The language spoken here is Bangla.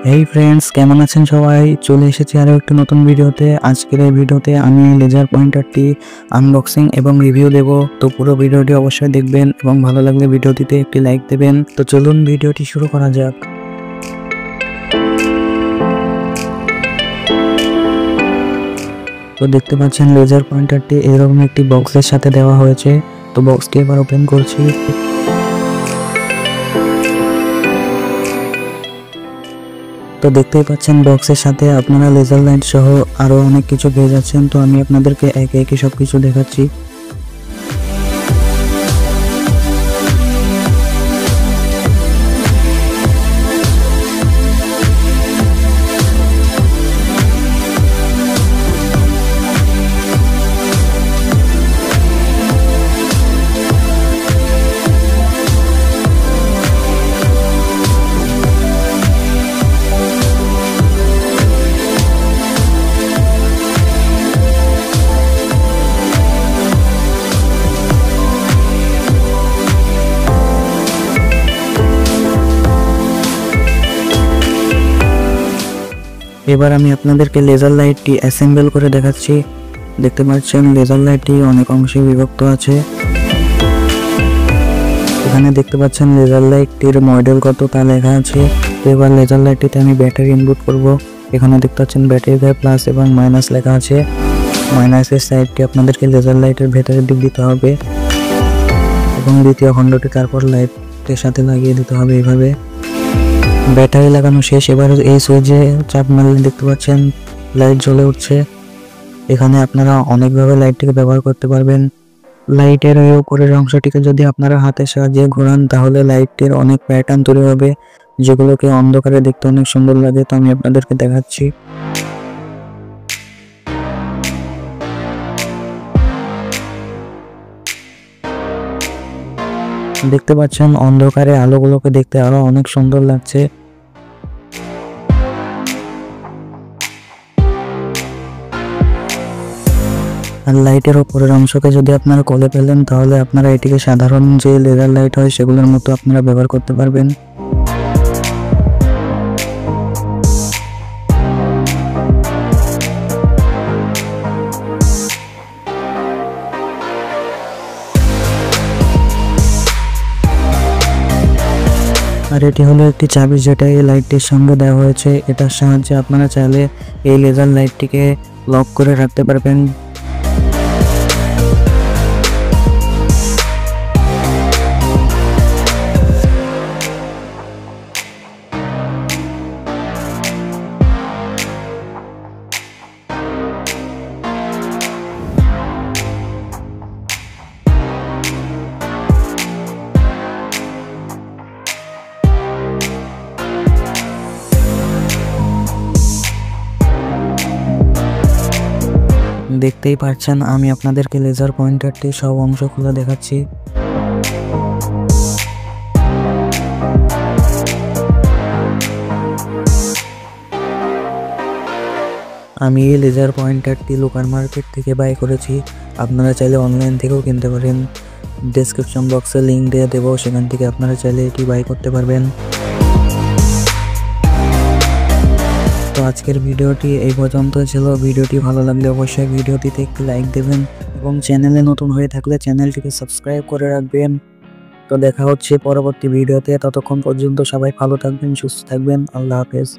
হেই ফ্রেন্ডস, কেমন আছেন সবাই? চলে এসেছি আরও একটি নতুন ভিডিওতে। আজকের এই ভিডিওতে আমি লেজার পয়েন্টারটি আনবক্সিং এবং রিভিউ দেব। তো পুরো ভিডিওটি অবশ্যই দেখবেন এবং ভালো লাগলে ভিডিওটিতে একটি লাইক দেবেন। তো চলুন ভিডিওটি শুরু করা যাক। তো দেখতে পাচ্ছেন লেজার পয়েন্টারটি এরকম একটি বক্সের সাথে দেওয়া হয়েছে। তো বক্সটি এবার ওপেন করছি। তো দেখতেই পাচ্ছেন বক্সের সাথে আপনারা লেজার লাইট সহ আরো অনেক কিছু পেয়ে যাচ্ছেন। তো আমি আপনাদেরকে একে একে সবকিছু দেখাচ্ছি। এবার আমি আপনাদেরকে লেজার লাইটটি অ্যাসেম্বল করে দেখাচ্ছি। দেখতে পাচ্ছেন লেজার লাইটটি অনেক অংশে বিভক্ত আছে। এখানে দেখতে পাচ্ছেন লেজার লাইটটির মডেল কত তা লেখা আছে। তো এবার লেজার লাইটটিতে আমি ব্যাটারি ইনপুট করব। এখানে দেখতে পাচ্ছেন ব্যাটারিতে প্লাস এবং মাইনাস লেখা আছে। মাইনাসের সাইডটি আপনাদেরকে লেজার লাইটের ভেতরের দিক দিতে হবে এবং দ্বিতীয় খণ্ডটি তারপর লাইটের সাথে লাগিয়ে দিতে হবে। এইভাবে ব্যাটারি লাগানো শেষ। এবার এই সুইচে চাপ মারলে দেখতে পাচ্ছেন লাইট জ্বলে উঠছে। এখানে আপনারা অনেকভাবে লাইটটিকে ব্যবহার করতে পারবেন। লাইটের এই উপরের অংশটিকে যদি আপনারা হাতের সাহায্যে ঘোরান তাহলে লাইটের অনেক প্যাটার্ন তৈরি হবে, যেগুলোকে অন্ধকারে দেখতে অনেক সুন্দর লাগে। তো আমি আপনাদেরকে দেখাচ্ছি। দেখতে পাচ্ছেন অন্ধকারে আলোগুলোকে দেখতে আরো অনেক সুন্দর লাগছে। আর লাইটের উপরের অংশকে যদি আপনারা কোলে ফেলেন তাহলে আপনারা এটিকে সাধারণ যে লেজার লাইট হয় সেগুলোর মতো আপনারা ব্যবহার করতে পারবেন। আর এটি হলো একটি চাবি যেটা এই লাইটটির সঙ্গে দেওয়া হয়েছে। এটার সাহায্যে আপনারা চাইলে এই লেজার লাইটটিকে লক করে রাখতে পারবেন। দেখতেই পাচ্ছেন আমি আপনাদেরকে লেজার পয়েন্টারটি সব অংশ খুলে দেখাচ্ছি। আমি এই লেজার পয়েন্টারটি লোকাল মার্কেট থেকে বাই করেছি। আপনারা চাইলে অনলাইন থেকেও কিনতে পারেন। ডেসক্রিপশন বক্সে লিঙ্ক দিয়ে দেবো, সেখান থেকে আপনারা চাইলে এটি বাই করতে পারবেন। তো আজকের ভিডিওটি এই পর্যন্ত ছিল। ভিডিওটি ভালো লাগলে অবশ্যই ভিডিওটিতে একটি লাইক দেবেন এবং চ্যানেলে নতুন হয়ে থাকলে চ্যানেলটিকে সাবস্ক্রাইব করে রাখবেন। তো দেখা হচ্ছে পরবর্তী ভিডিওতে। ততক্ষণ পর্যন্ত সবাই ভালো থাকবেন, সুস্থ থাকবেন। আল্লাহ হাফেজ।